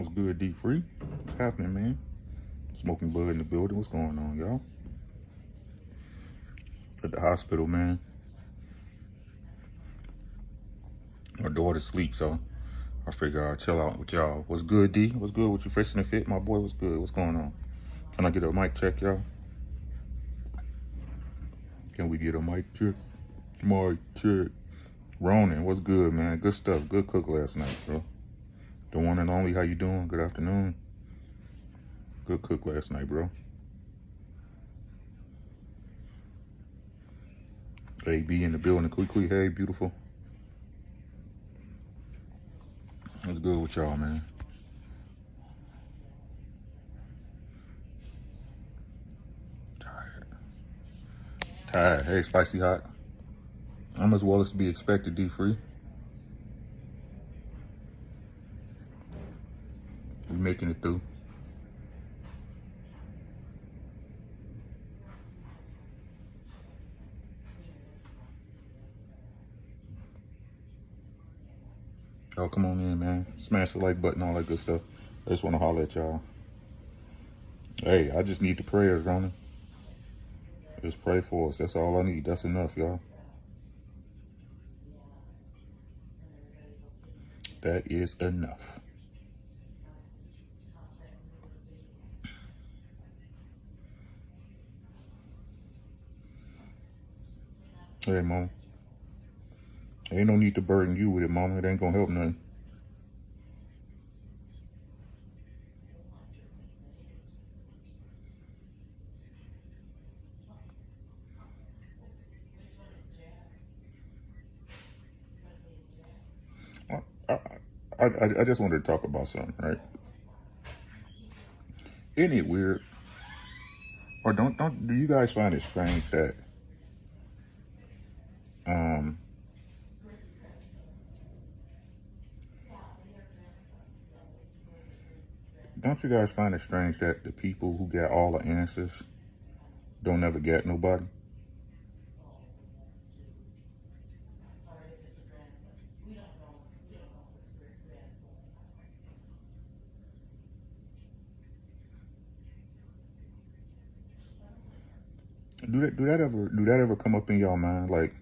What's good, D Free? What's happening, man? Smoking bud in the building. What's going on, y'all? At the hospital, man. My daughter's asleep, so I figure I'll chill out with y'all. What's good, D? What's good with you? Fixing the fit? My boy, what's good? What's going on? Can I get a mic check, y'all? Can we get a mic check? Mic check. Ronan, what's good, man? Good stuff. Good cook last night, bro. The one and only, how you doing? Good afternoon. Good cook last night, bro. AB in the building. Quickly, hey, beautiful. What's good with y'all, man? Tired. Hey, spicy hot. I'm as well as to be expected, D Free. We making it through. Oh, come on in, man. Smash the like button, all that good stuff. I just want to holler at y'all. Hey, I just need the prayers, Ronan. Just pray for us. That's all I need. That's enough, y'all. That is enough. Hey, Mom. Ain't no need to burden you with it, Mama. It ain't gonna help nothing. I just wanted to talk about something, right? Isn't it weird? Or do you guys find it strange that don't you guys find it strange that the people who got all the answers don't ever get nobody? Do that ever come up in y'all mind? Like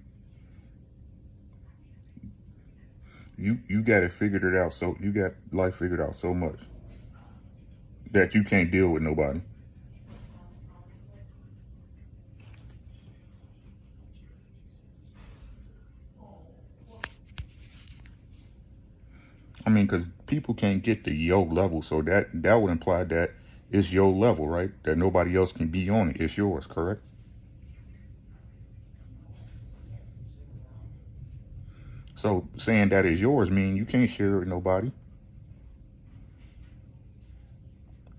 you got it figured it out, so you got life figured out so much that you can't deal with nobody. I mean, because people can't get to your level, so that would imply that it's your level, right? That nobody else can be on it. It's yours, correct? So saying that is yours mean you can't share it with nobody.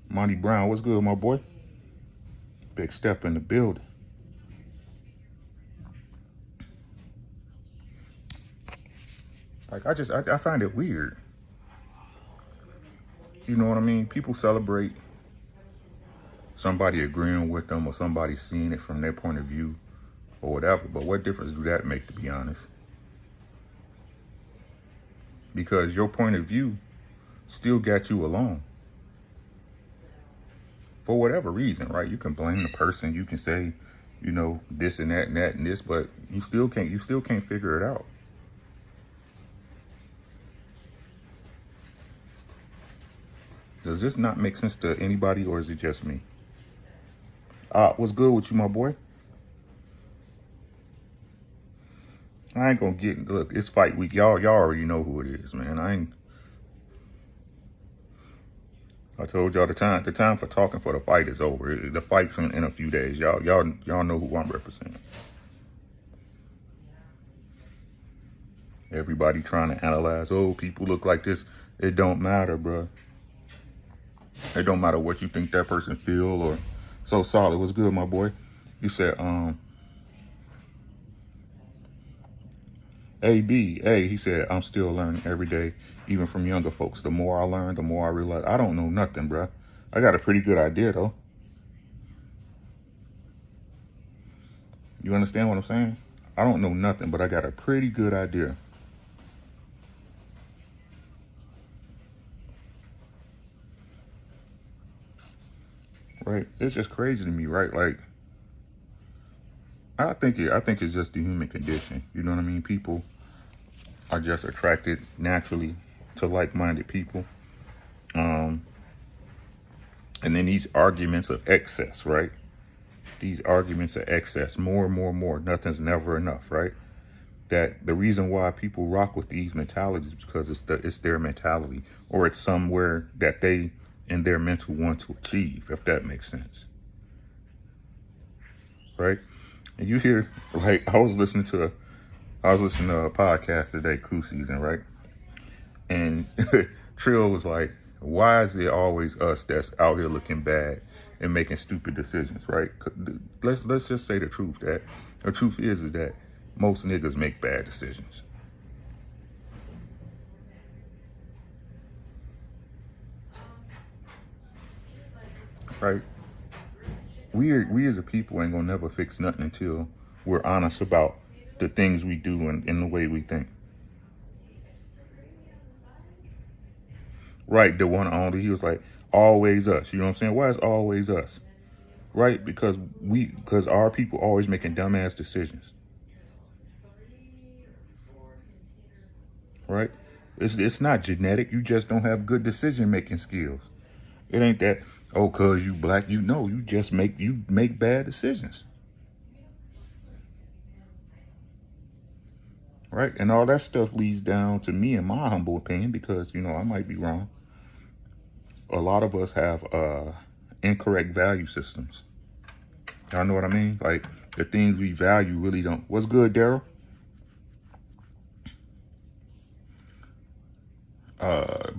Monty Brown, what's good, my boy? Big step in the building. Like, I find it weird. You know what I mean? People celebrate somebody agreeing with them or somebody seeing it from their point of view or whatever. But what difference do that make, to be honest? Because your point of view still got you alone. For whatever reason, right? You can blame the person. You can say, you know, this and that and that and this, but you still can't figure it out. Does this not make sense to anybody, or is it just me? What's good with you, my boy? I ain't gonna look, it's fight week. Y'all already know who it is, man. I told y'all the time for talking for the fight is over. The fight's in a few days. Y'all know who I'm representing. Everybody trying to analyze, oh, people look like this. It don't matter, bro. It don't matter what you think that person feel or so solid. What's good, my boy? You said, he said, I'm still learning every day, even from younger folks. The more I learn, the more I realize I don't know nothing, bro. I got a pretty good idea, though. You understand what I'm saying? I don't know nothing, but I got a pretty good idea. right? It's just crazy to me, right? Like, I think it's just the human condition. You know what I mean? People are just attracted naturally to like-minded people. And then these arguments of excess, right? These arguments of excess, more and more and more. Nothing's never enough, right? That the reason why people rock with these mentalities is because it's their mentality, or it's somewhere that they in their mental want to achieve, if that makes sense, right? And you hear, like, I was listening to a podcast today, Crew Season, right? And Trill was like, why is it always us that's out here looking bad and making stupid decisions, right? Let's just say the truth. That the truth is that most niggas make bad decisions. Right? We as a people ain't gonna never fix nothing until we're honest about the things we do and the way we think. Right, the one only. He was like, always us. You know what I'm saying? Why is always us? Right? Because our people always making dumbass decisions. Right? It's not genetic. You just don't have good decision making skills. It ain't that, oh, cause you black, you know, you make bad decisions. Right? And all that stuff leads down to me, in my humble opinion, because, you know, I might be wrong. A lot of us have incorrect value systems. Y'all know what I mean? Like, the things we value really don't. What's good, Daryl?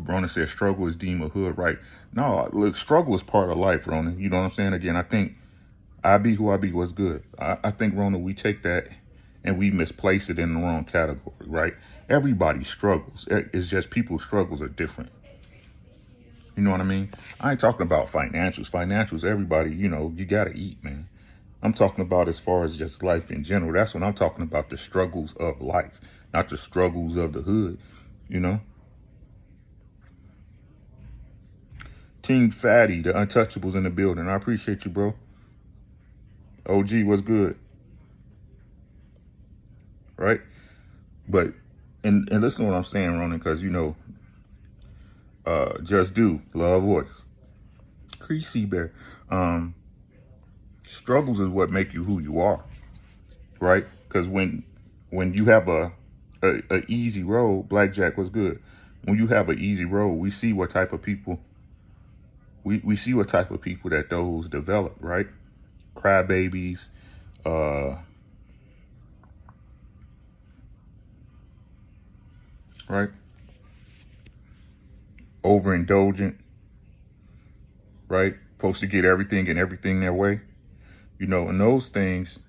Ronan said struggle is deemed a hood, right? No, look, struggle is part of life, Ronan. You know what I'm saying? Again, I think I be who I be was good. I think, Ronan, we take that and we misplace it in the wrong category, right? Everybody struggles. It's just people's struggles are different. You know what I mean? I ain't talking about financials. Financials, everybody, you know, you got to eat, man. I'm talking about as far as just life in general. That's what I'm talking about, the struggles of life, not the struggles of the hood, you know? Team Fatty, the Untouchables in the building. I appreciate you, bro. OG, what's good? Right? But, and listen to what I'm saying, Ronan, because, you know, Just Do, Love Voice. Creasy Bear. Struggles is what make you who you are, right? Because when you have a easy road, Blackjack was good. When you have an easy road, we see what type of people, we see what type of people that those develop, right? Crybabies, right? Overindulgent, right? Supposed to get everything and everything their way. You know, and those things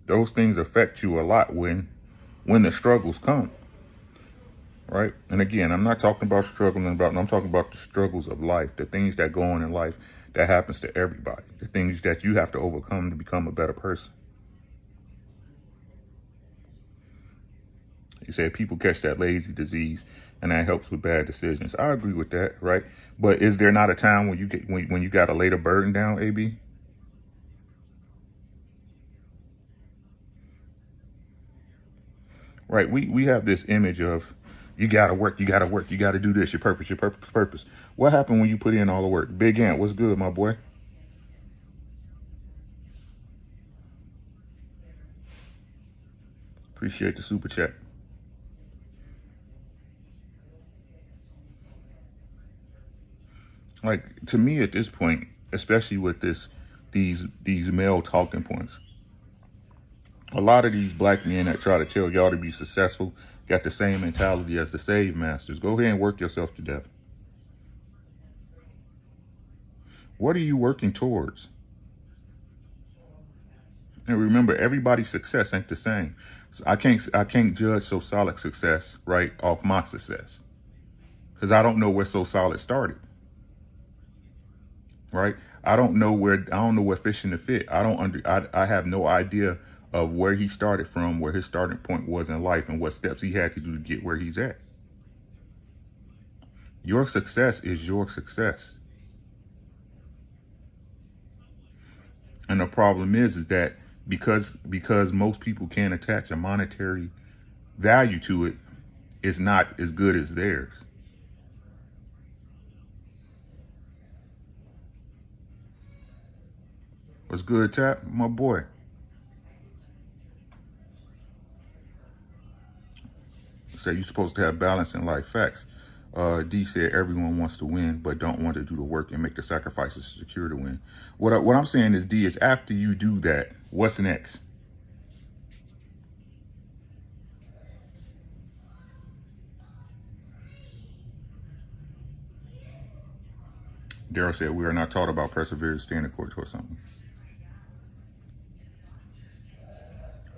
affect you a lot when the struggles come, right? And again, I'm not talking about I'm talking about the struggles of life, the things that go on in life that happens to everybody, the things that you have to overcome to become a better person. He said people catch that lazy disease and that helps with bad decisions. I agree with that, right? But is there not a time when you got to lay the burden down, AB? Right, we have this image of you gotta work, you gotta do this, your purpose. What happened when you put in all the work? Big Ant, what's good, my boy? Appreciate the super chat. Like, to me at this point, especially with these male talking points, a lot of these black men that try to tell y'all to be successful got the same mentality as the Save Masters. Go ahead and work yourself to death. What are you working towards? And remember, everybody's success ain't the same. So I can't judge So Solid success right off my success, because I don't know where So Solid started. Right? I don't know where Fishing to Fit. I have no idea of where he started from, where his starting point was in life, and what steps he had to do to get where he's at. Your success is your success. And the problem is that because most people can't attach a monetary value to it, it's not as good as theirs. What's good, Tap? My boy. Say you're supposed to have balance in life. Facts. D said everyone wants to win, but don't want to do the work and make the sacrifices to secure the win. What I'm saying is, D, is after you do that, what's next? Daryl said we are not taught about perseverance, staying the course or something.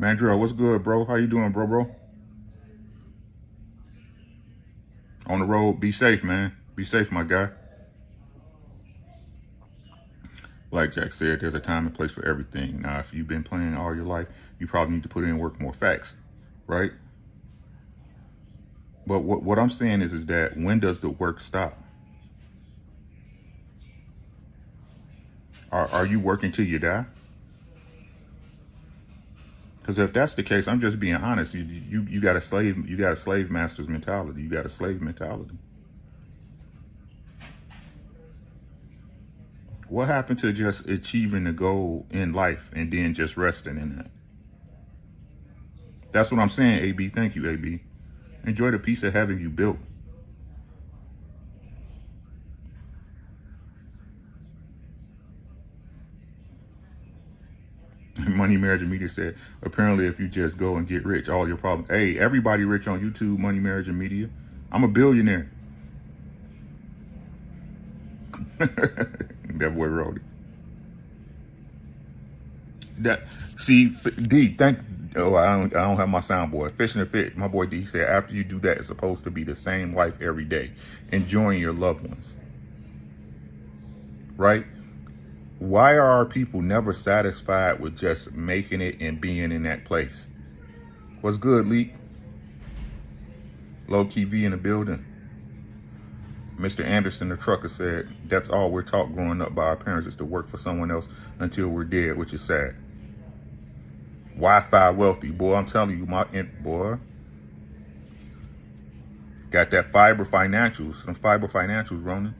Mandrell, what's good, bro? How you doing, bro? On the road, be safe, man. Be safe, my guy. Like Jack said, there's a time and place for everything. Now, if you've been playing all your life, you probably need to put in work more. Facts, right? But what I'm saying is that when does the work stop? Are you working till you die? Because if that's the case, I'm just being honest. You got a slave master's mentality. You got a slave mentality. What happened to just achieving the goal in life and then just resting in that? That's what I'm saying, AB. Thank you, AB. Enjoy the piece of heaven you built. Money, Marriage, and Media said, apparently if you just go and get rich, all your problems. Hey, everybody rich on YouTube, Money, Marriage, and Media. I'm a billionaire. That boy wrote it. D, I don't have my soundboard. Fishing the Fit, my boy D said, after you do that, it's supposed to be the same life every day, enjoying your loved ones. Right? Why are our people never satisfied with just making it and being in that place? What's good, Leak? Low key V in the building. Mr. Anderson, the trucker, said, that's all we're taught growing up by our parents is to work for someone else until we're dead, which is sad. Wi-Fi wealthy. Boy, I'm telling you, boy. Got that fiber financials. Some fiber financials, Ronan.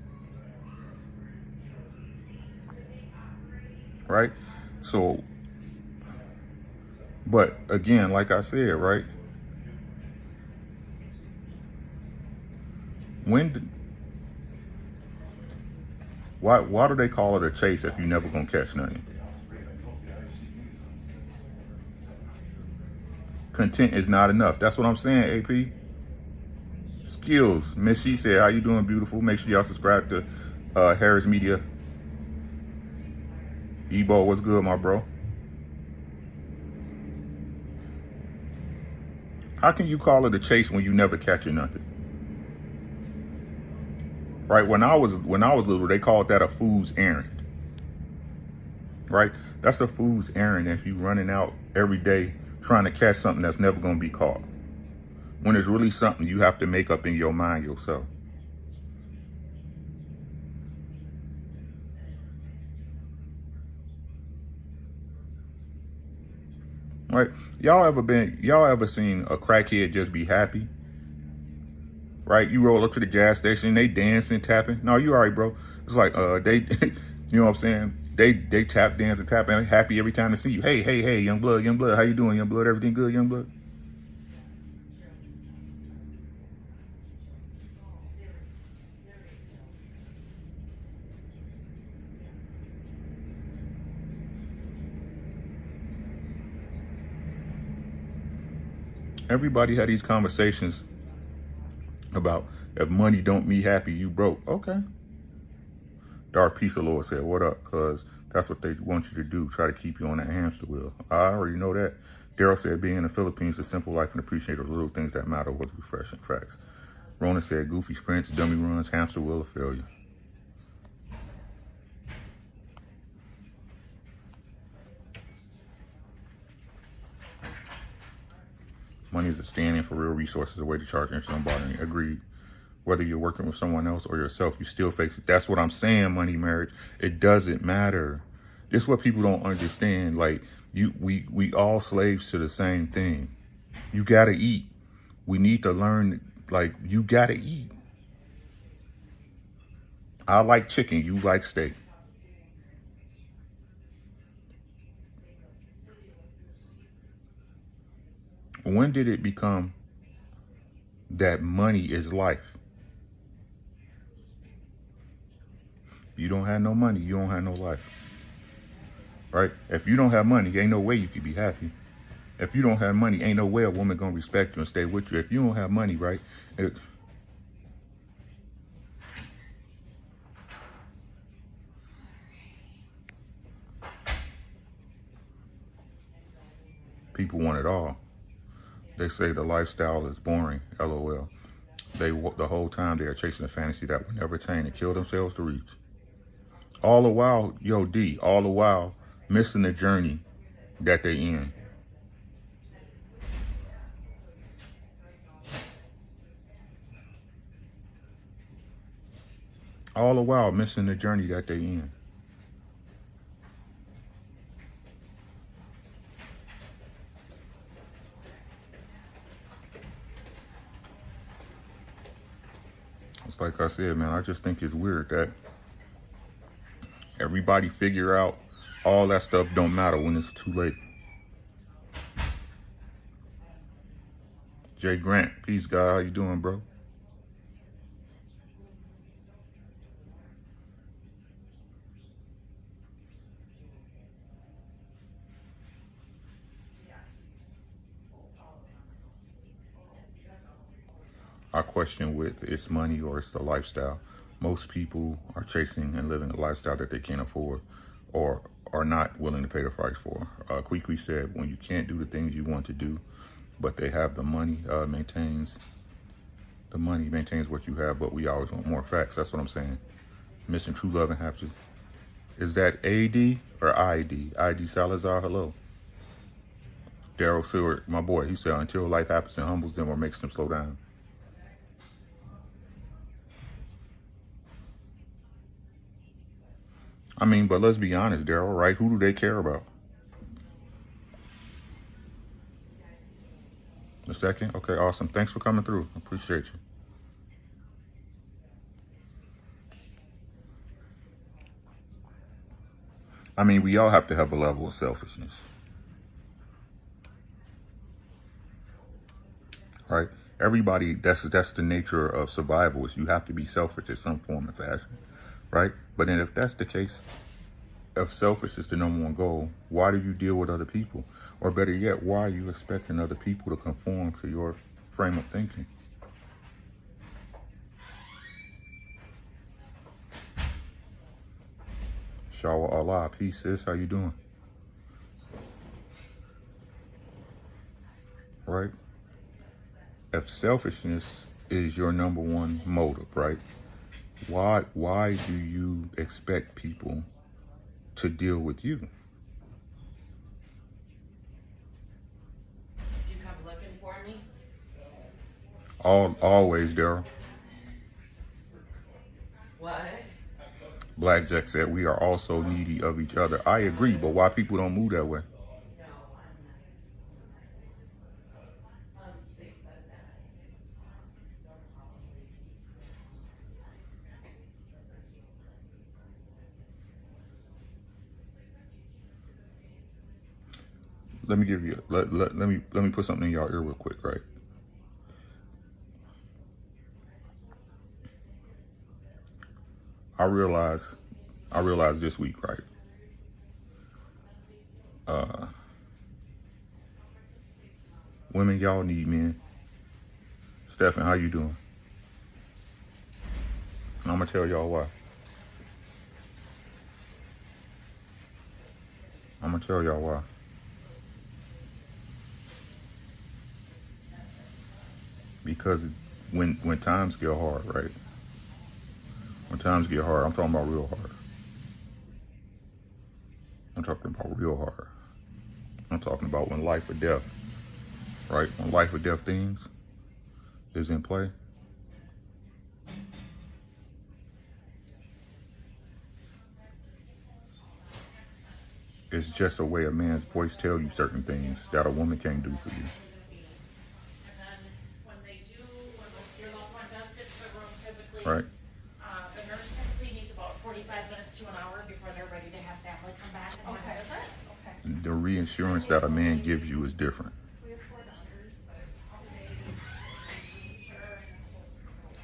Right? So, but again, like I said, right? Why do they call it a chase if you never gonna catch nothing? Content is not enough. That's what I'm saying, AP. Skills. Miss She said, how you doing, beautiful? Make sure y'all subscribe to Harris Media. Ebo, what's good, my bro? How can you call it a chase when you never catching nothing? Right? When I was little, they called that a fool's errand. Right? That's a fool's errand if you running out every day trying to catch something that's never going to be caught. When it's really something you have to make up in your mind yourself. Right? Y'all ever seen a crackhead just be happy? Right? You roll up to the gas station, they dancing, tapping. No, you all right, bro. It's like they you know what I'm saying? They tap, dance, and tap, and happy every time they see you. Hey, young blood, how you doing, young blood? Everything good, young blood? Everybody had these conversations about if money don't me happy, you broke. Okay. Dark Peace of Lord said, what up? Because that's what they want you to do. Try to keep you on that hamster wheel. I already know that. Daryl said, being in the Philippines, a simple life and appreciate the little things that matter was refreshing. Facts. Rona said, goofy sprints, dummy runs, hamster wheel of failure. Money is a stand-in for real resources, a way to charge interest on borrowing. Agreed. Whether you're working with someone else or yourself, you still face it. That's what I'm saying, Money Marriage. It doesn't matter. It's what people don't understand. Like we all slaves to the same thing. You gotta eat. We need to learn. Like you gotta eat. I like chicken. You like steak. When did it become that money is life? If you don't have no money, you don't have no life. Right? If you don't have money, ain't no way you can be happy. If you don't have money, ain't no way a woman gonna respect you and stay with you. If you don't have money, right? People want it all. They say the lifestyle is boring, LOL. The whole time they are chasing a fantasy that will never attain and kill themselves to reach. All the while, all the while missing the journey that they in. All the while missing the journey that they in. It's like I said, man, I just think it's weird that everybody figure out all that stuff don't matter when it's too late. Jay Grant, peace, guy. How you doing, bro? I question with it's money or it's the lifestyle. Most people are chasing and living a lifestyle that they can't afford or are not willing to pay the price for. Kwee said, when you can't do the things you want to do, but they have the money, maintains what you have, but we always want more facts. That's what I'm saying. Missing true love and happiness. Is that AD or ID? ID Salazar, hello. Daryl Seward, my boy, he said, until life happens and humbles them or makes them slow down. I mean, but let's be honest, Daryl, right? Who do they care about? A second? Okay, awesome. Thanks for coming through. Appreciate you. I mean, we all have to have a level of selfishness. Right? Everybody, that's the nature of survival, is you have to be selfish in some form and fashion. Right? But then if that's the case, if selfish is the number one goal, why do you deal with other people? Or better yet, why are you expecting other people to conform to your frame of thinking? Shawa Allah, peace, sis. How you doing? Right? If selfishness is your number one motive, right? Why do you expect people to deal with you? Did you come looking for me? Always, Daryl. What? Blackjack said we are also needy of each other. I agree, but why people don't move that way? Let me give you let me put something in y'all ear real quick, right? I realized this week, right? Women, y'all need men. Stephen, how you doing? And I'm gonna tell y'all why. I'm gonna tell y'all why. Because when times get hard, right? When times get hard, I'm talking about real hard. I'm talking about real hard. I'm talking about when life or death, right? When life or death things is in play. It's just a way a man's voice tell you certain things that a woman can't do for you. And then when your loved one does get to the room physically, Right? the nurse typically needs about 45 minutes to an hour before they're ready to have family come back and have a visit. Okay. The reassurance that a man gives you is different. We have 4 daughters,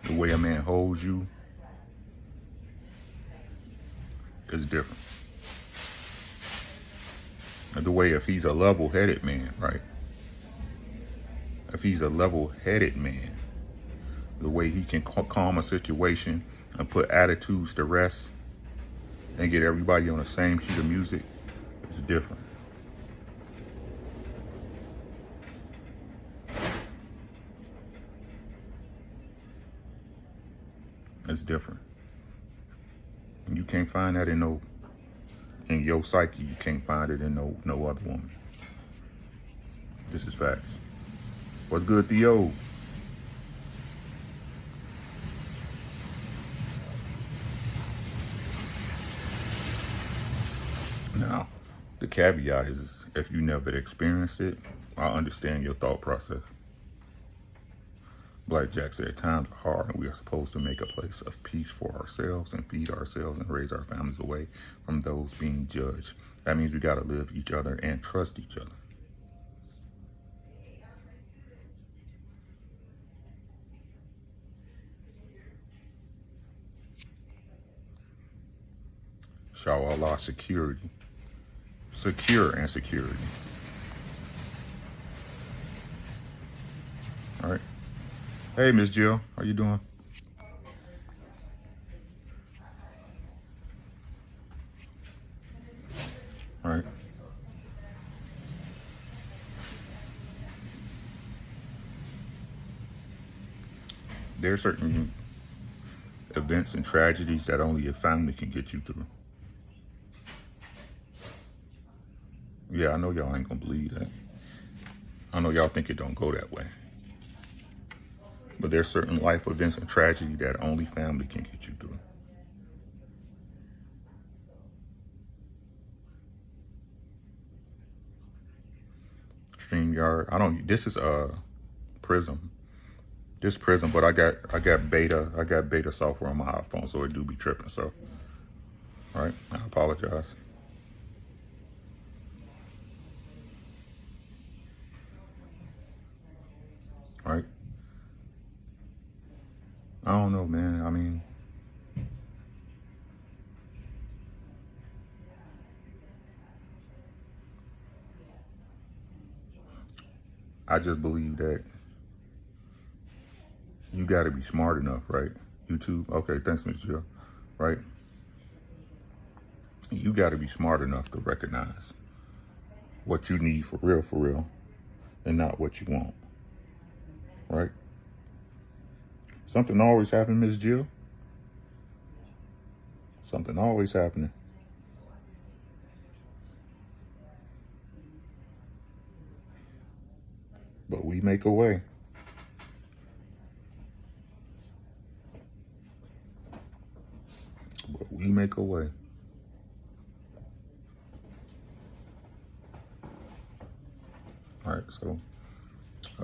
but The way a man holds you is different. And the way if he's a level-headed man, right? If he's a level-headed man, the way he can calm a situation and put attitudes to rest and get everybody on the same sheet of music is different. It's different. And you can't find that in your psyche. You can't find it in no other woman. This is facts. What's good, Theo? Now, the caveat is if you never experienced it, I understand your thought process. Black Jack said, times are hard and we are supposed to make a place of peace for ourselves and feed ourselves and raise our families away from those being judged. That means we got to live each other and trust each other. Sha'Allah, security. Secure and security. All right. Hey, Miss Jill, how you doing? All right. There are certain events and tragedies that only a family can get you through. Yeah, I know y'all ain't gonna believe that. I know y'all think it don't go that way. But there's certain life events and tragedy that only family can get you through. StreamYard. This is Prism. This Prism, but I got beta software on my iPhone, so it do be tripping. So, all right, I apologize. All right. I don't know, man. I mean, I just believe that you got to be smart enough, right? YouTube. Okay, thanks, Miss Jill. Right? You got to be smart enough to recognize what you need for real, and not what you want. Right? Something always happening, Miss Jill. Something always happening. But we make a way. But we make a way. All right, so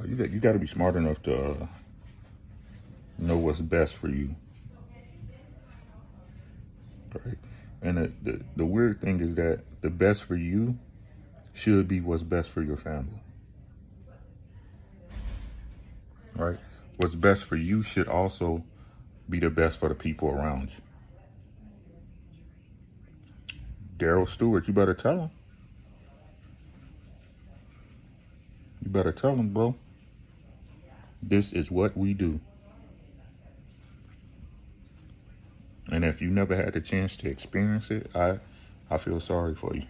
you got to be smart enough to know what's best for you. Right? And the weird thing is that the best for you should be what's best for your family. Right? What's best for you should also be the best for the people around you. Daryl Stewart, you better tell him. You better tell him, bro. This is what we do. And if you never had the chance to experience it, I feel sorry for you.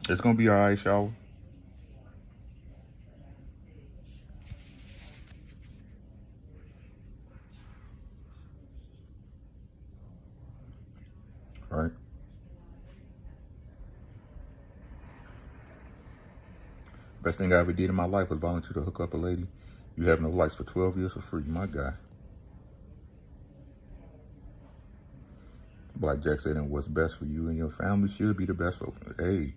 It's gonna be all right, y'all. All right. Best thing I ever did in my life was volunteer to hook up a lady. You have no lights for 12 years for free, my guy. Blackjack said, and what's best for you and your family should be the best for you. Hey.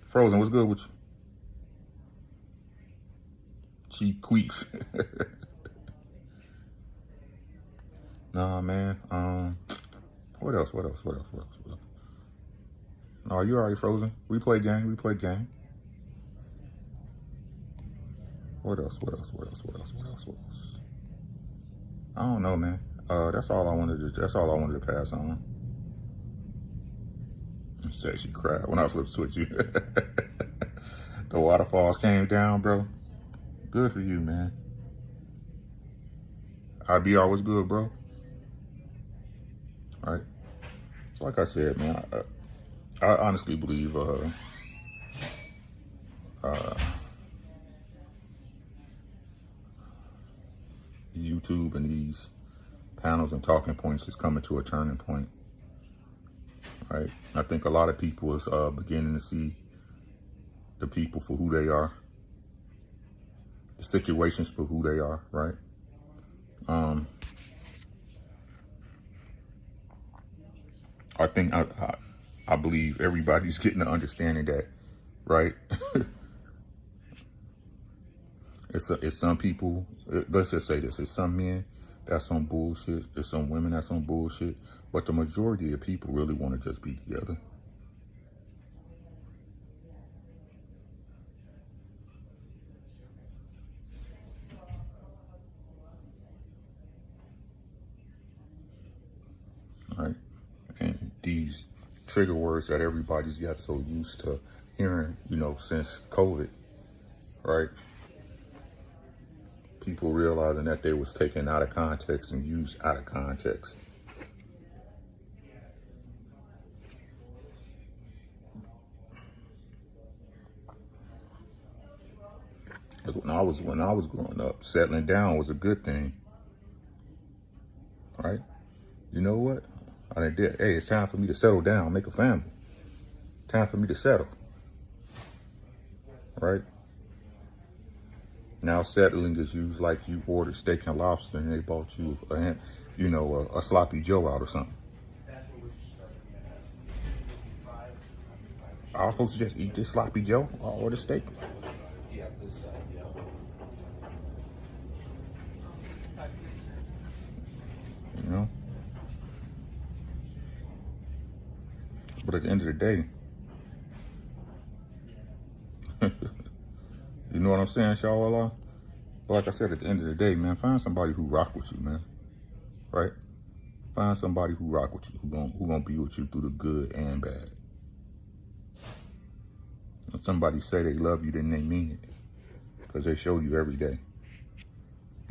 Frozen, what's good with you? Cheap queefs. Nah, man. What else? No, you already frozen. Replay game. What else? I don't know, man. That's all I wanted to pass on. Said she cried when I flipped switch you. The waterfalls came down, bro. Good for you, man. IBR was good, bro. All right. So like I said, man, I honestly believe YouTube and these panels and talking points is coming to a turning point. Right? I think a lot of people is beginning to see the people for who they are, the situations for who they are, right? I think I believe everybody's getting the understanding that, right? It's some people, let's just say this, it's some men that's on bullshit, there's some women that's on bullshit, but the majority of people really want to just be together. All right? And these trigger words that everybody's got so used to hearing, since COVID, right? People realizing that they was taken out of context and used out of context. When I was growing up, settling down was a good thing. Right? You know what? I did. Hey, it's time for me to settle down, make a family. Time for me to settle. Right? Now settling is used like you ordered steak and lobster and they bought you a sloppy Joe out or something. I was supposed to just eat this sloppy Joe or order steak. You know? But at the end of the day, you know what I'm saying, Shawala? But like I said, at the end of the day, man, find somebody who rock with you, man. Right? Find somebody who rock with you, who gonna be with you through the good and bad. When somebody say they love you, then they mean it. Because they show you every day.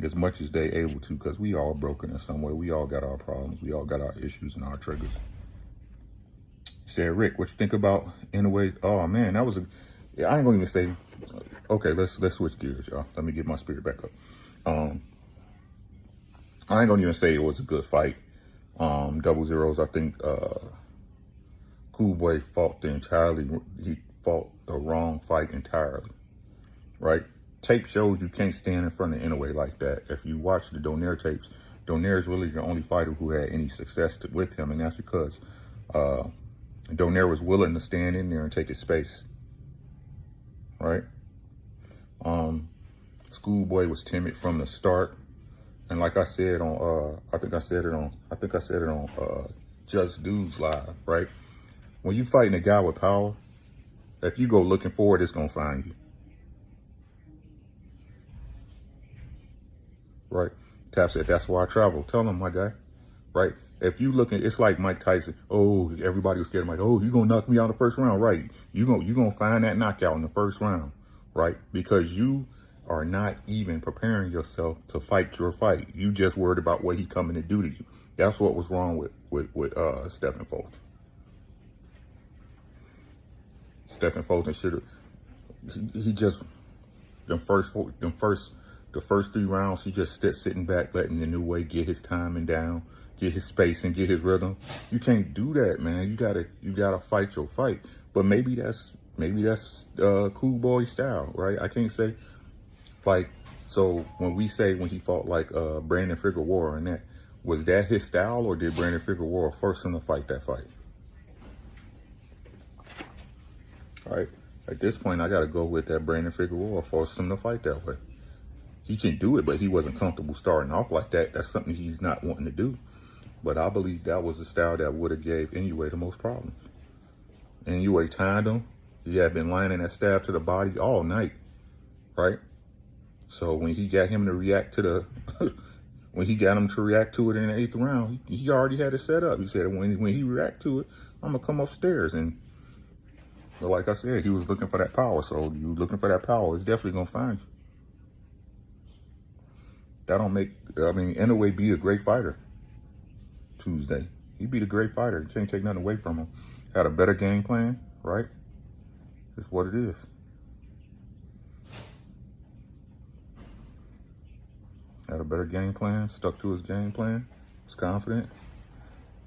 As much as they able to, because we all broken in some way. We all got our problems. We all got our issues and our triggers. Said, Rick, what you think about, in a way, oh man, that was I ain't gonna even say, okay, let's switch gears, y'all. Let me get my spirit back up. I ain't gonna even say it was a good fight. Double zeros, I think Cool Boy fought he fought the wrong fight entirely, right? Tape shows you can't stand in front of Inouye like that. If you watch the Donaire tapes, Donaire is really the only fighter who had any success with him, and that's because Donaire was willing to stand in there and take his space, right? Schoolboy was timid from the start, and like I said on, I think I said it on Just Dudes Live, right? When you fighting a guy with power, if you go looking for it, it's gonna find you. Right? Tap said, that's why I travel. Tell him, my guy. Right? If you looking, it's like Mike Tyson. Oh, everybody was scared of Mike. Oh, you gonna knock me out in the first round, right? You gonna find that knockout in the first round, right? Because you are not even preparing yourself to fight your fight. You just worried about what he coming to do to you. That's what was wrong with Stephen Fulton. Stephen Fulton should have. He just the first 3 rounds, he just sitting back, letting Inouye get his timing down, get his space, and get his rhythm. You can't do that, man. You gotta fight your fight. But maybe that's Maybe that's cool boy style, right? I can't say like, so when we say when he fought like Brandon Figueroa and that, was that his style, or did Brandon Figueroa force him to fight that fight? All right. At this point, I got to go with that Brandon Figueroa forced him to fight that way. He can do it, but he wasn't comfortable starting off like that. That's something he's not wanting to do. But I believe that was the style that would have gave Inoue the most problems. Inoue timed him. He had been lining that stab to the body all night, right? So when he got him to react to the, when he got him to react to it in the 8th round, he already had it set up. He said, when he react to it, I'm gonna come upstairs. And like I said, he was looking for that power. So you looking for that power, it's definitely gonna find you. That don't make, I mean, Inoue beat a great fighter Tuesday. He beat a great fighter. You can't take nothing away from him. Had a better game plan, right? It's what it is. Had a better game plan, stuck to his game plan, was confident.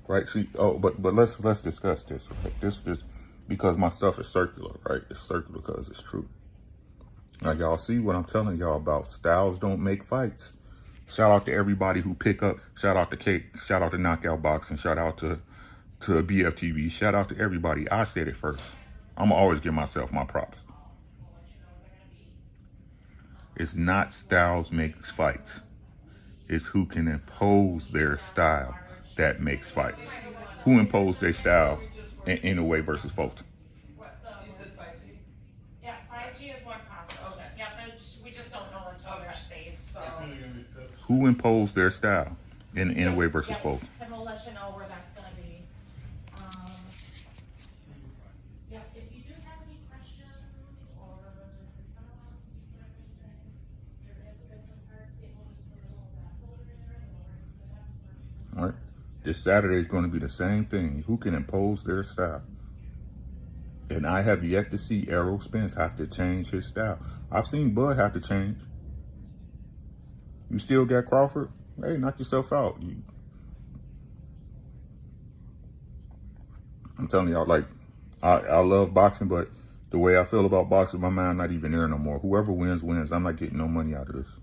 Right? See, but let's discuss this, right? This because my stuff is circular, right? It's circular because it's true. Now y'all see what I'm telling y'all about. Styles don't make fights. Shout out to everybody who pick up. Shout out to Kate. Shout out to Knockout Boxing. Shout out to BFTV. Shout out to everybody. I said it first. I'm gonna always give myself my props. It's not Styles makes fights. It's who can impose their style that makes fights. Who imposed their style in a way versus Fulton? Yeah, 5G is one possible. Okay. Yeah, we just don't know until there's space. So. Who imposed their style in a way versus Fulton? And we'll let you know where that's going to be. Yeah, if you do have any questions or it's been a while since you put everything, there is a business card stapled into the middle of that folder in there. All right. This Saturday is going to be the same thing. Who can impose their style? And I have yet to see Errol Spence have to change his style. I've seen Bud have to change. You still got Crawford? Hey, knock yourself out. I'm telling y'all, like, I love boxing, but the way I feel about boxing, my mind not even there no more. Whoever wins, wins. I'm not getting no money out of this.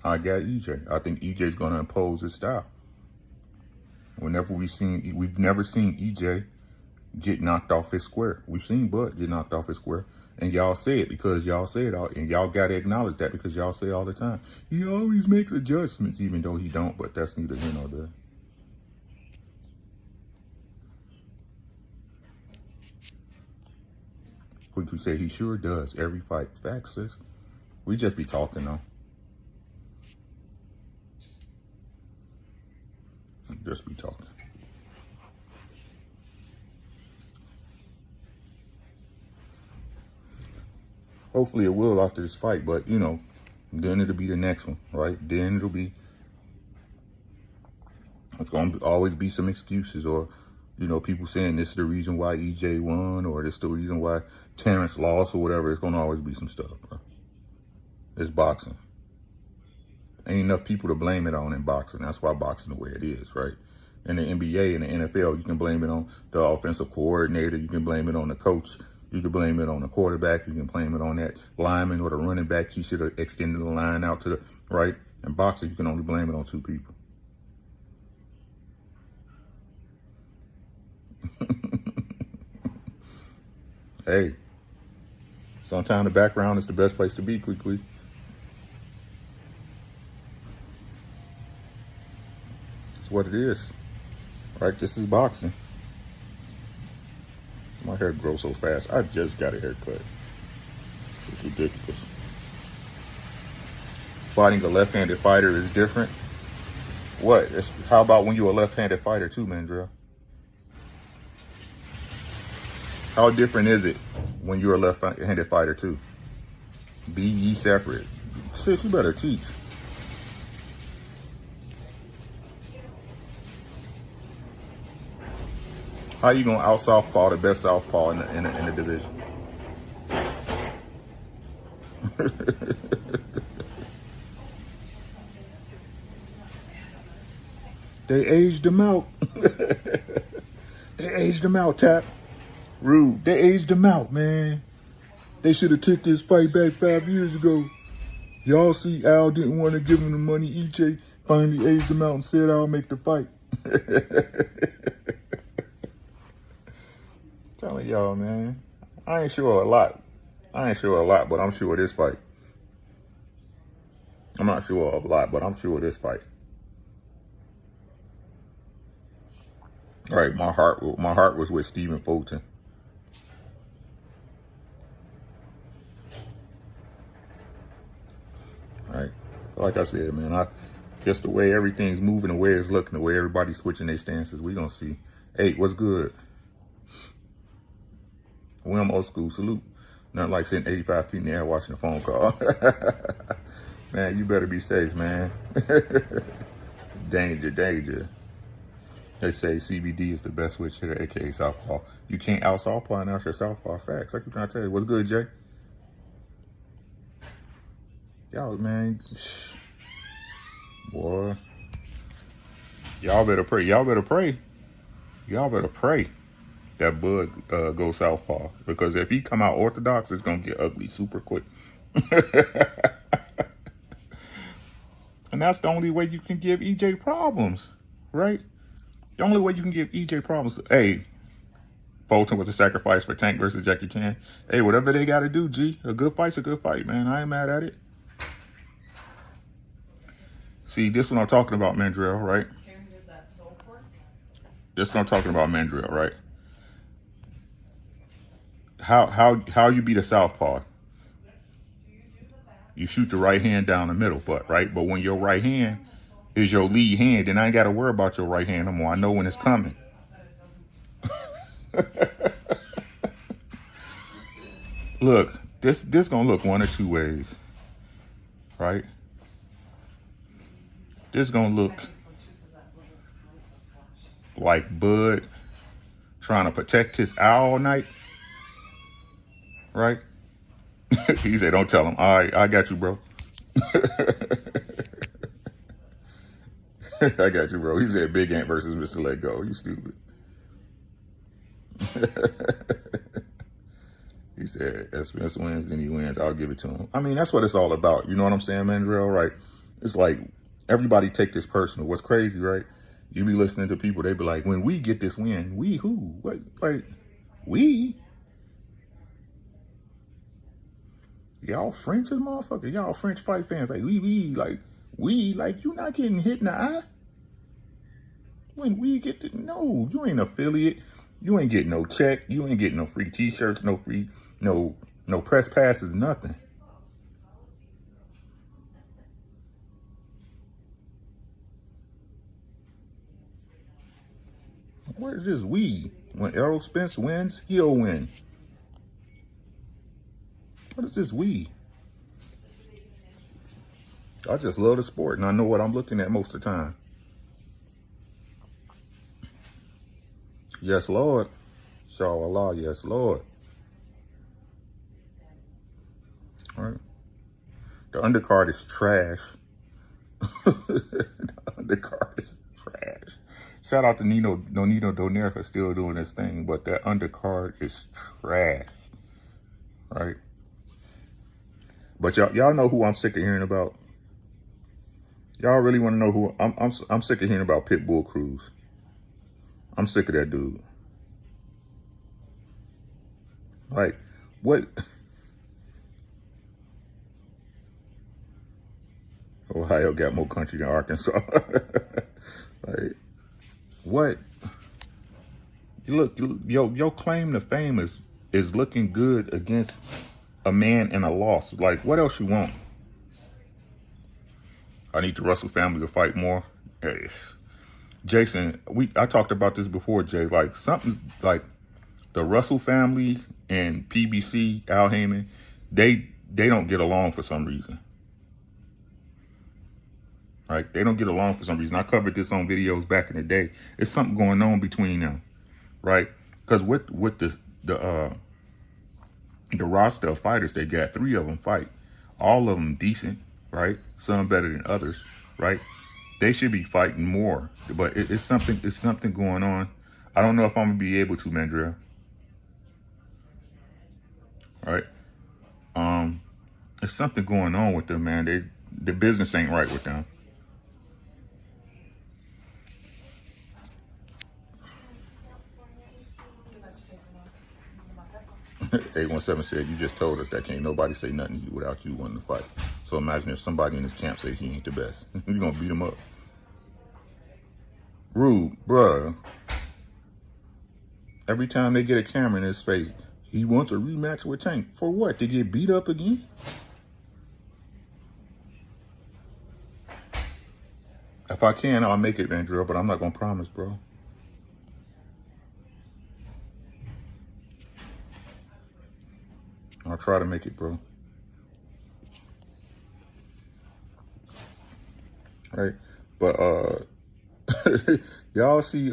I got EJ. I think EJ's going to impose his style. We've never seen EJ get knocked off his square. We've seen Bud get knocked off his square. And y'all say it because y'all say it all. And y'all got to acknowledge that because y'all say it all the time. He always makes adjustments, even though he don't. But that's neither here nor there. We could say he sure does every fight. Facts, sis. We just be talking, though. Just be talking. Hopefully it will after this fight, but you know, then it'll be the next one, right? Then it's going to always be some excuses, or, you know, people saying this is the reason why EJ won, or this is the reason why Terrence lost, or whatever. It's going to always be some stuff, bro. It's boxing. Ain't enough people to blame it on in boxing. That's why boxing the way it is, right? In the NBA and the NFL, you can blame it on the offensive coordinator. You can blame it on the coach. You can blame it on the quarterback. You can blame it on that lineman or the running back. He should have extended the line out to the right. In boxing, you can only blame it on two people. Hey, sometimes the background is the best place to be, quickly. It's what it is. Right? This is boxing. My hair grows so fast. I just got a haircut. It's ridiculous. Fighting a left-handed fighter is different. What? How about when you're a left-handed fighter too, Mandrell? How different is it when you're a left-handed fighter too? Be ye separate. Sis, you better teach. How you gonna out southpaw the best southpaw in the division? They aged him out. They aged him out, Tap. Rude. They aged him out, man. They should have took this fight back 5 years ago. Y'all see Al didn't want to give him the money. EJ finally aged him out and said, I'll make the fight. Telling y'all, man. I ain't sure a lot, but I'm sure this fight. I'm not sure a lot, but I'm sure this fight. All right, my heart was with Stephen Fulton. All right, like I said, man, I guess the way everything's moving, the way it's looking, the way everybody's switching their stances, we gonna see. Hey, what's good? William old school, salute. Nothing like sitting 85 feet in the air watching a phone call. Man, you better be safe, man. Danger, danger. They say CBD is the best switch hitter, aka southpaw. You can't out southpaw and out your southpaw. Facts. Like you trying to tell you. What's good, Jay? Y'all, man. Boy. Y'all better pray. Y'all better pray. Y'all better pray that Bud goes southpaw. Because if he come out orthodox, it's going to get ugly super quick. And that's the only way you can give EJ problems, right? The only way you can give EJ problems. Hey, Fulton was a sacrifice for Tank versus Jackie Chan. Hey, whatever they got to do, G. A good fight's a good fight, man. I ain't mad at it. See, this is what I'm talking about, Mandrell, right? Karen did that soul pork. This is what I'm talking about, Mandrell, right? How you beat a southpaw? You shoot the right hand down the middle, but when your right hand is your lead hand, then I ain't got to worry about your right hand no more. I know when it's coming. Look, this gonna look one or two ways, right? This gonna look like Bud trying to protect his eye all night, right? He said, don't tell him. All right, I got you, bro. I got you, bro. He said Big Ant versus Mr. Let Go. You stupid. He said, if Smith wins, then he wins. I'll give it to him. I mean, that's what it's all about. You know what I'm saying, Mandrell? Right? It's like everybody take this personal. What's crazy, right? You be listening to people, they be like, when we get this win, we who? What? Like, we? Y'all French as motherfucker. Y'all French fight fans. Like, we, like, you not getting hit in the eye? When we get to, no, you ain't affiliate. You ain't getting no check. You ain't getting no free t-shirts, no free, no press passes, nothing. Where's this we? When Errol Spence wins, he'll win. What is this we? I just love the sport, and I know what I'm looking at most of the time. Yes, Lord. Inshallah, yes, Lord. All right. The undercard is trash. The undercard is trash. Shout out to Nino Donaire for still doing this thing, but that undercard is trash. Right? But y'all know who I'm sick of hearing about? Y'all really want to know who I'm sick of hearing about Pitbull Cruz. I'm sick of that dude. Like, what? Ohio got more country than Arkansas. Like, what? Look, your claim to fame is looking good against a man in a loss. Like, what else you want? I need the Russell family to fight more. Hey, Jason, I talked about this before, Jay. Like, something like the Russell family and PBC, Al Heyman, they don't get along for some reason. Right? They don't get along for some reason. I covered this on videos back in the day. It's something going on between them, right? Because with the roster of fighters they got, 3 of them fight. All of them decent, right? Some better than others, right? They should be fighting more, but it's something going on. I don't know if I'm gonna be able to, Mandrill. Right? There's something going on with them, man. The business ain't right with them. You must have taken my pepper. 817 said, you just told us that can't nobody say nothing to you without you wanting to fight. So imagine if somebody in this camp say he ain't the best. You gonna beat him up. Rude, bruh. Every time they get a camera in his face, he wants a rematch with Tank. For what? To get beat up again? If I can, I'll make it, Mandrill, but I'm not gonna promise, bro. I'll try to make it, bro. Right? But y'all see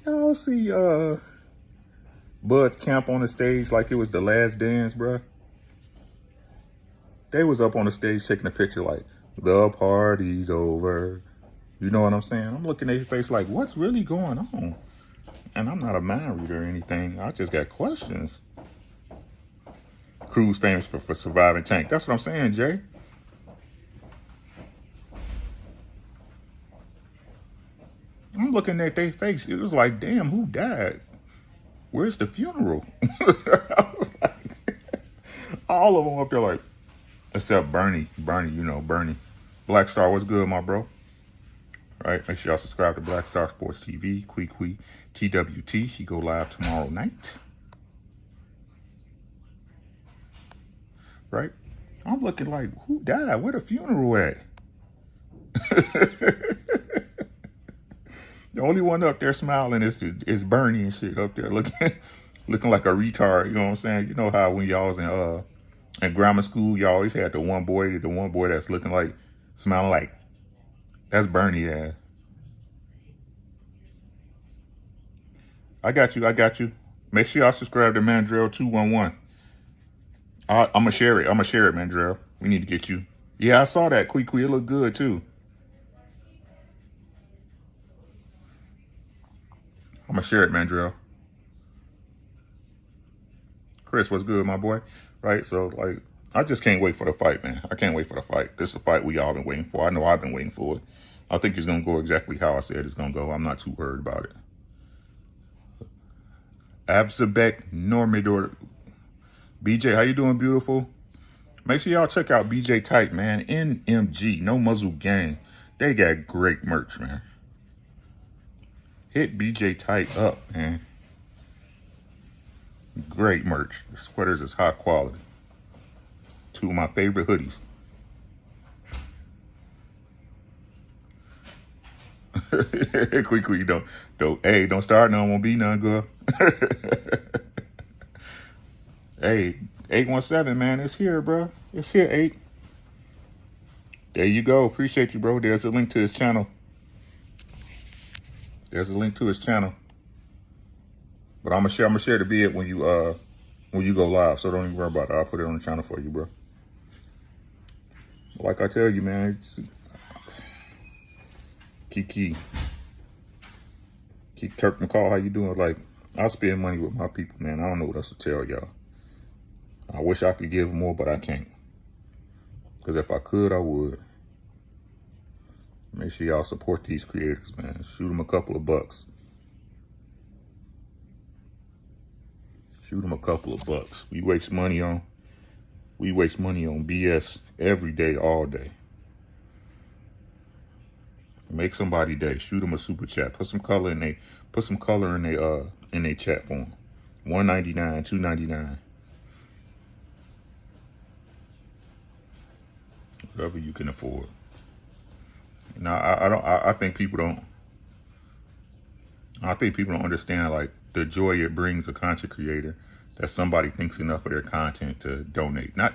y'all see Bud's camp on the stage like it was the last dance, bruh. They was up on the stage taking a picture like, the party's over. You know what I'm saying? I'm looking at their face like, what's really going on? And I'm not a mind reader or anything. I just got questions. Crew's famous for surviving Tank. That's what I'm saying, Jay. I'm looking at their face. It was like, damn, who died? Where's the funeral? I was like, all of them up there like, except Bernie. Bernie, you know, Bernie. Black Star, what's good, my bro? Right, make sure y'all subscribe to Black Star Sports TV, Quee TWT. She go live tomorrow night. Right? I'm looking like, who died? Where the funeral at? The only one up there smiling is Bernie and shit up there looking like a retard. You know what I'm saying? You know how when y'all was in grammar school, you always had the one boy that's looking like, smiling like, that's Bernie ass. I got you. Make sure y'all subscribe to Mandrill 211. I'm gonna share it, Mandrill. We need to get you. Yeah, I saw that, Quee. It looked good too. I'm gonna share it, Mandrill. Chris, what's good, my boy? Right, so like, I just can't wait for the fight, man. I can't wait for the fight. This is a fight we all been waiting for. I know I've been waiting for it. I think it's gonna go exactly how I said it's gonna go. I'm not too worried about it. Absabek Normidor. BJ, how you doing, beautiful? Make sure y'all check out BJ Tight, man. NMG, No Muzzle Gang. They got great merch, man. Hit BJ Tight up, man. Great merch. The sweaters is high quality. Two of my favorite hoodies. Quee, don't start none, won't be none, girl. Hey, 817, man, it's here, bro. It's here, 8. There you go. Appreciate you, bro. There's a link to his channel. But I'm gonna share the vid when you go live, so don't even worry about it. I'll put it on the channel for you, bro. Like I tell you, man, Kiki Kirk McCall, how you doing? Like, I spend money with my people, man. I don't know what else to tell y'all. I wish I could give more, but I can't. Because if I could, I would. Make sure y'all support these creators, man. Shoot them a couple of bucks. We waste money on BS every day, all day. Make somebody day. Shoot them a super chat. Put some color in their chat for them. $1.99, $2.99. Whatever you can afford. Now, I think people don't understand, like, the joy it brings a content creator that somebody thinks enough of their content to donate. Me,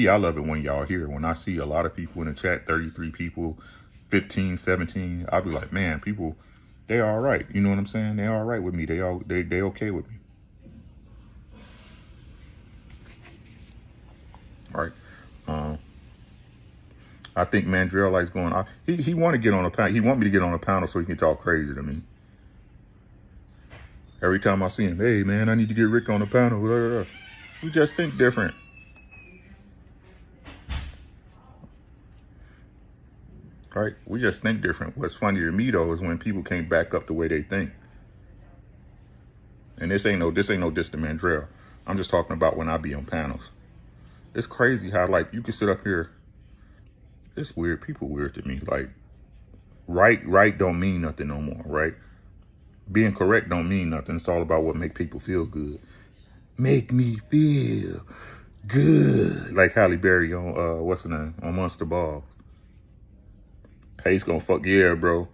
I love it when y'all here. When I see a lot of people in the chat, 33 people, 15, 17, I'll be like, man, people, they all right. You know what I'm saying? They all right with me. They okay with me. All right. I think Mandrell likes going. He want to get on a panel. He want me to get on a panel so he can talk crazy to me. Every time I see him, hey man, I need to get Rick on the panel. Blah, blah, blah. We just think different. Right? We just think different. What's funny to me though is when people can't back up the way they think. And this ain't no diss to Mandrell. I'm just talking about when I be on panels. It's crazy how like you can sit up here. It's weird. People weird to me. Like right don't mean nothing no more, right? Being correct don't mean nothing. It's all about what make people feel good. Make me feel good. Like Halle Berry on what's her name? On Monster Ball. Pace gonna fuck yeah, bro.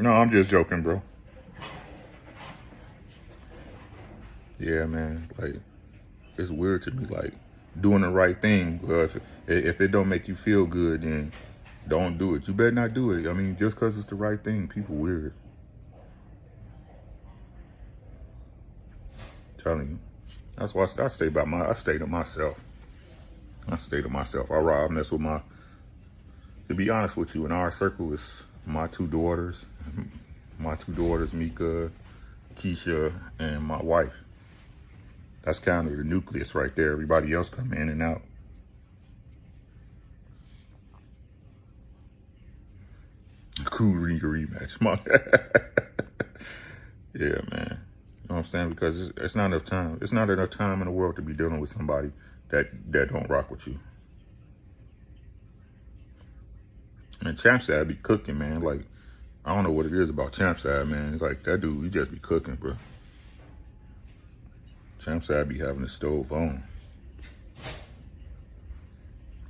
No, I'm just joking, bro. Yeah, man. Like, it's weird to me. Like, doing the right thing. If it don't make you feel good, then don't do it. You better not do it. I mean, just because it's the right thing, people weird. Telling you. That's why I stay to myself. I stay to myself. I mess with to be honest with you, in our circle is my two daughters, Mika, Keisha, and my wife. That's kind of the nucleus right there. Everybody else come in and out. Cool rematch. Yeah, man. You know what I'm saying? Because it's not enough time. It's not enough time in the world to be dealing with somebody that don't rock with you. And Champ Side be cooking, man. Like, I don't know what it is about Champ Side, man. It's like, that dude, he just be cooking, bro. Champ Side be having the stove on.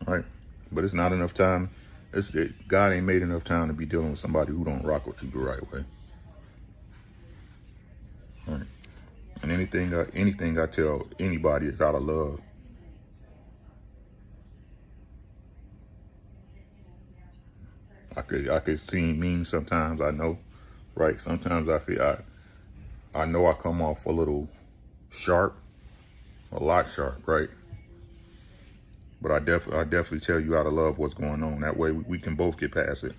Right? But it's not enough time. God ain't made enough time to be dealing with somebody who don't rock with you the right way. Right. And anything I tell anybody is out of love. I could seem mean sometimes, I know. Right? Sometimes I feel I know I come off a little sharp, a lot sharp, right? But I definitely tell you out of love what's going on. That way we can both get past it.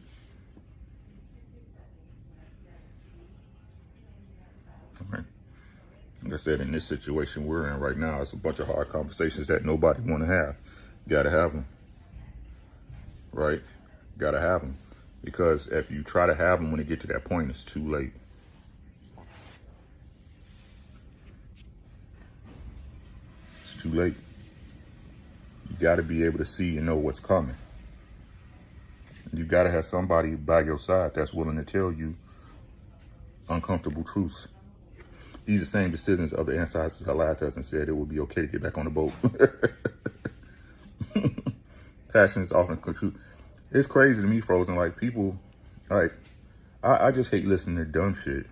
All right. Like I said, in this situation we're in right now, it's a bunch of hard conversations that nobody want to have. You got to have them. Right? Got to have them. Because if you try to have them when it get to that point, it's too late. It's too late. You got to be able to see and know what's coming. You got to have somebody by your side that's willing to tell you uncomfortable truths. These are the same decisions other ancestors have lied to us and said it would be okay to get back on the boat. Passion is often true. It's crazy to me, Frozen. Like, people, like, I just hate listening to dumb shit.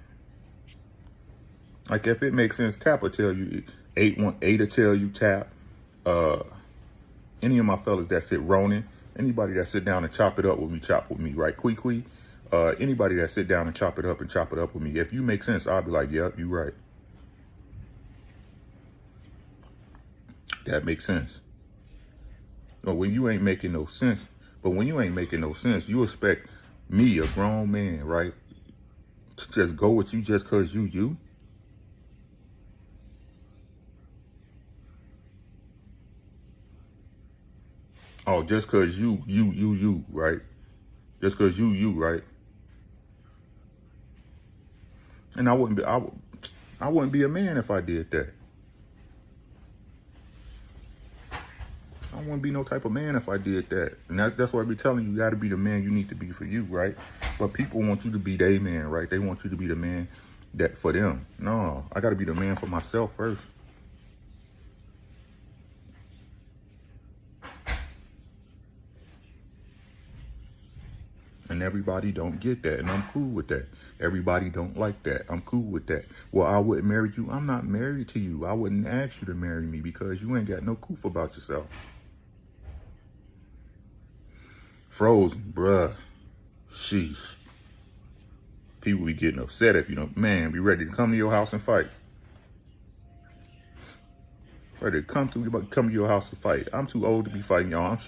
Like, if it makes sense, Tap will tell you, 8 will tell you, Tap. Any of my fellas that sit Ronin, anybody that sit down and chop it up with me, right? Quee. Anybody that sit down and chop it up with me. If you make sense, I'll be like, yep, you right. That makes sense. But when you ain't making no sense, you expect me, a grown man, right, to just go with you just because you? Oh, just because you, right? Just because you, right? And I wouldn't be a man if I did that. I wouldn't be no type of man if I did that. And that's why I be telling you, you got to be the man you need to be for you, right? But people want you to be their man, right? They want you to be the man that for them. No, I got to be the man for myself first. And everybody don't get that, and I'm cool with that. Everybody don't like that. I'm cool with that. Well, I wouldn't marry you. I'm not married to you. I wouldn't ask you to marry me because you ain't got no coof about yourself. Frozen, bruh. Sheesh. People be getting upset if you don't, man, be ready to come to your house and fight. Ready to come to your house to fight. I'm too old to be fighting y'all. I'm